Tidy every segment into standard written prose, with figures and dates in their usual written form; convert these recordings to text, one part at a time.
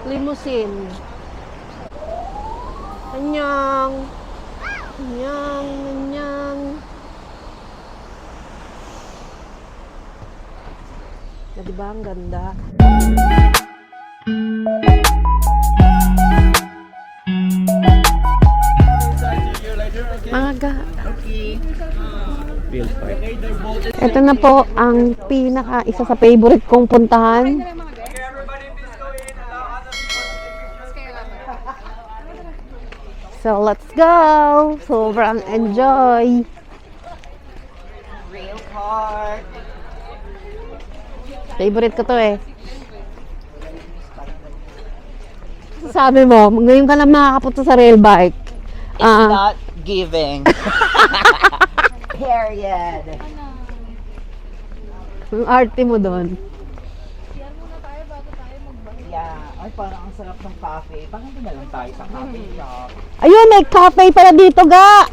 Limousine. Anyang. Anyang. Anyang. Na, diba ang ganda? Aga. Ito na po ang isa sa favorite kong puntahan. So let's go. Sobrang enjoy. Rail car. Favorite ko to eh. Sabi mo, ngayon ka lang makakapunta sa rail bike. It's not giving. Period. Ang arte mo doon. Yeah. Ay, parang ang sarap ng cafe. Bakit hindi na lang tayo sa cafe shop? Ayun, may cafe pala dito, ga!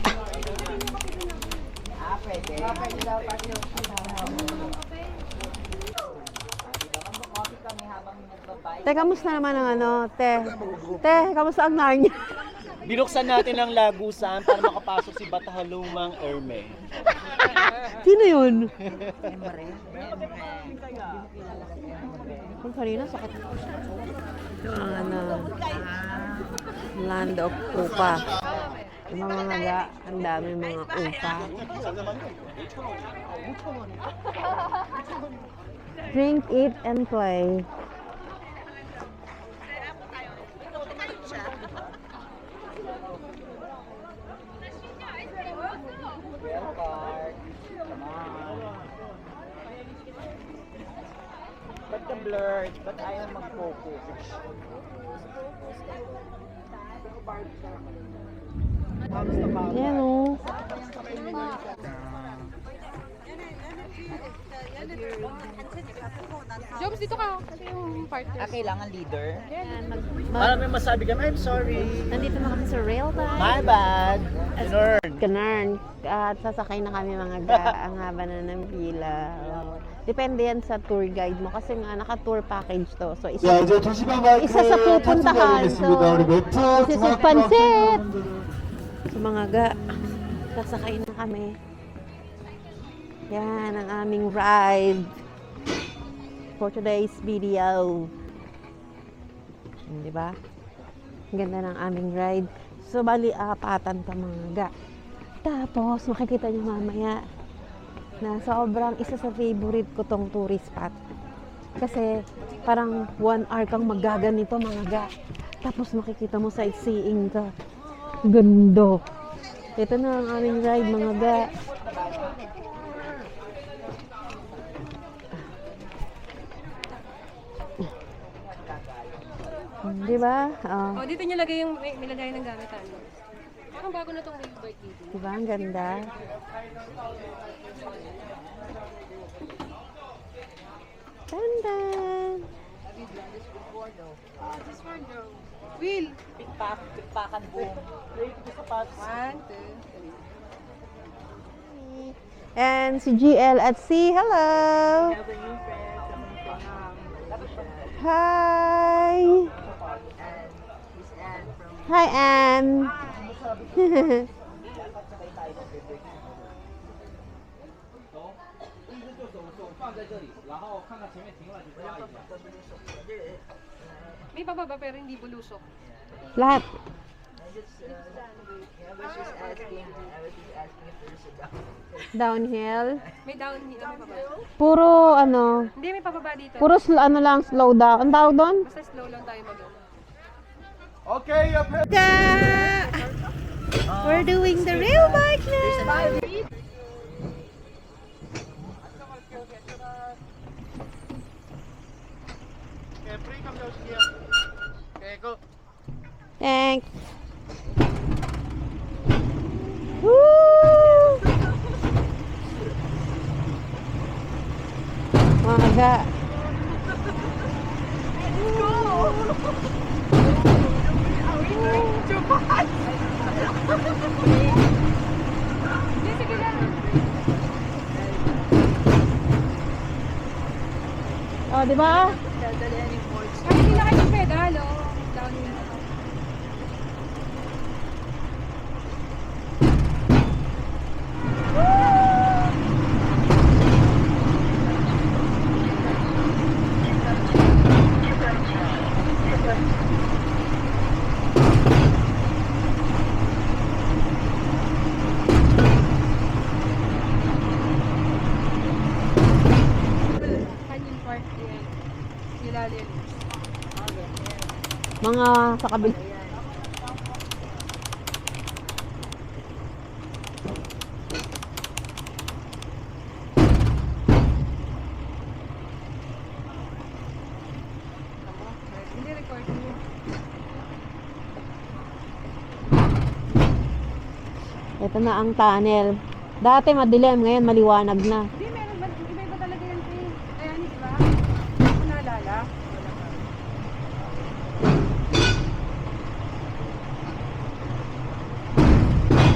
Ah, pwede. Te, kamusta naman ang ano? Te, kamusta ang Narnia? Binuksan natin ang lagusan para makapasok si Batahalumang Erme. Sino yun? Emre. Kung kanina, sakit. Ang ano, land of upa. Yung mga ga, ang dami mga upa. Drink, eat, and play. Rail car. Come on. Ba't ka blurred? Ba't ayaw mag-focus? Yan o. Jobs, dito ka. Kasi yung partner. Ah, kailangan leader? Para may masabi ka, I'm sorry. Nandito na kami sa rail bike. My bad. Learn. Ganarn. At sasakay na kami mga ga. Ang haba na ng pila. Oh. Depende yan sa tour guide mo. Kasi nga, naka-tour package to. So, isa sa pupuntahan. So, this is Pansit! So, mga ga, sasakay na kami. Yan ang aming ride for today's video. Di ba? Ang ganda ng aming ride. So, bali, apatan ka mga ga. Tapos, makikita nyo mamaya na sobrang isa sa favorite ko tong tourist spot. Kasi, parang 1 hour kang magaganito mga ga. Tapos, makikita mo sightseeing ka. Ganda. Ito na ang aming ride mga ga. Di ba? Oh. Oh, dito niya lagay yung nilagay ng gamit ano. Parang bago na tong wave bike dito. Di ba? Ang ganda. Ganda. This one, girl. Will. Pikpakan boom. 1, 2, 3. And si GL at C. Hello! Hi! Hi, Anne! May pababa pero hindi bulusok. Lahat. Downhill. May down, may pababa. Puro ano, Hindi, may pababa dito. puro ano lang, slow down. Ang tawag doon? Basta slow lang tayo mag Okay, up here. We're doing the rail bike now. Okay, free come down here. Okay, go. Thanks. Woo! Maga. Oh, di ba? Ay, hindi na kayo pedal, oh. Downhill. Canyon Park, yan. Ilalim. Mga sa kabila. Hindi record mo. Ito na ang tunnel. Dati madilim, ngayon maliwanag na. Hindi, meron ba? Iba-iba talaga yan, Tay. Kaya, di ba? Hindi ko naalala.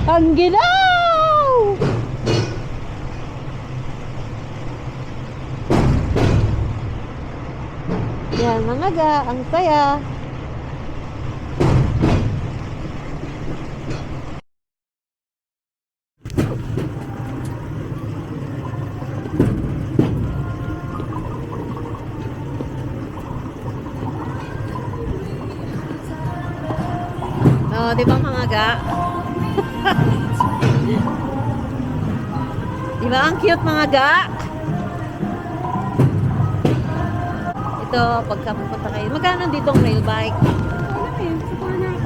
Ang ginaw! Yan mga ga, ang saya. Oh, di ba mga ga? Di ba ang cute mga ga? Ito, pagka pupunta kayo. Magkano dito ang rail bike? Wala eh. Siguro na.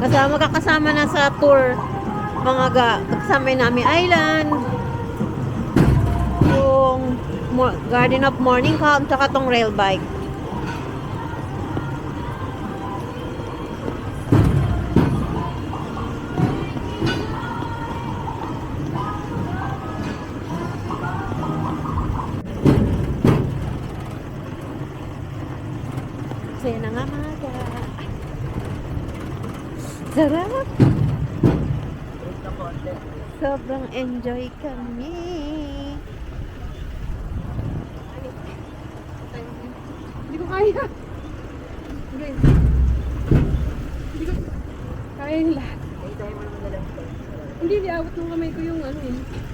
Kasama kakasama na sa tour mga ga. Kasama namin island. Yung Garden of Morning Calm tsaka tong rail bike. Saya na nga mga ga. Sarap! Sobrang enjoy kami. Hindi ko kaya. Okay. Hindi ko kaya yung lahat. Hindi, diabot ng kamay ko yung ano eh.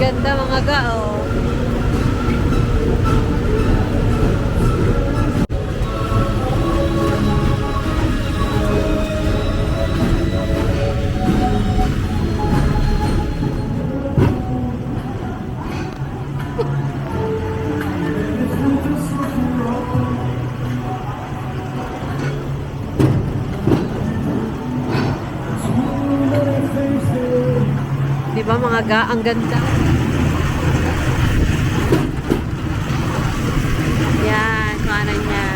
Ganda mga ga, oh. Di ba mga ga, ang ganda. Yan, kanan niya.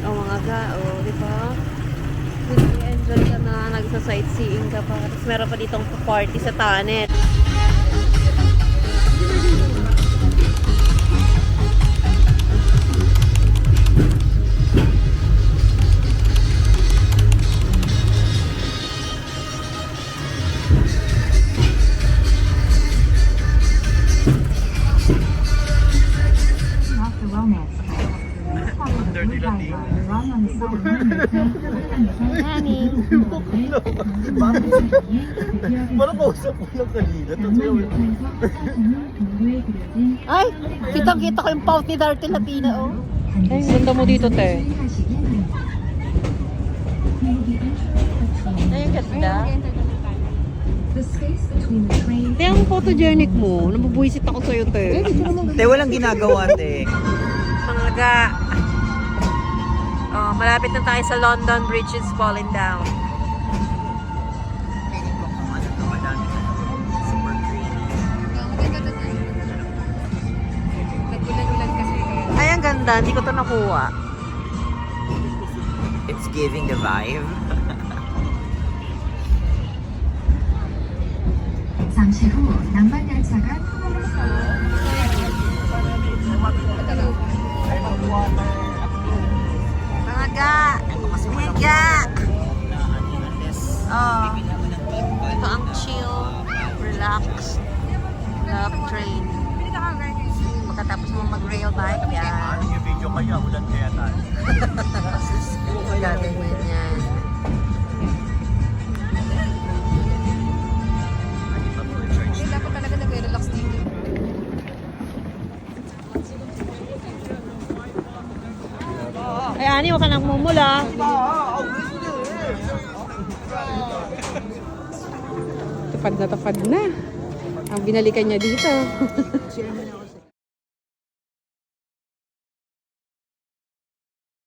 Oh mga ga, oh, di ba? Enjoy ka na, nagsa-sightseeing ka pa. Tapos meron pa ditong party sa tunnel. Off the romance. Dirty Latino. Run on the side. Honey. Parang kausap ko lang kanina. Ay, kitang-kita ko yung pout ni Dirty Latina, oh. Ay, ganda mo dito, te. Ay, ganda. The space between the train Te, ang photogenic mo. Nabubuisit ako sa'yo, te. Te, walang ginagawa, te. Mga ga. Oh, malapit na tayo sa London Bridge is falling down. Super green. Nagbulan-ulan kasi. Ay, ang ganda. Hindi ko to nakuha. It's giving the vibe. 잠시 후 남반 열차가 통하겠습니다. Talaga! Higa! Oh, ito ang chill, relax, love train. Pagkatapos mo mag-rail bike, yan. Yung video kaya, ulan kaya tayo. Gagawin yan. Dapat talaga nag-relax dito. Ay, Ani, huwag ka nang mumula. Tapad na. Ang binalikan niya dito.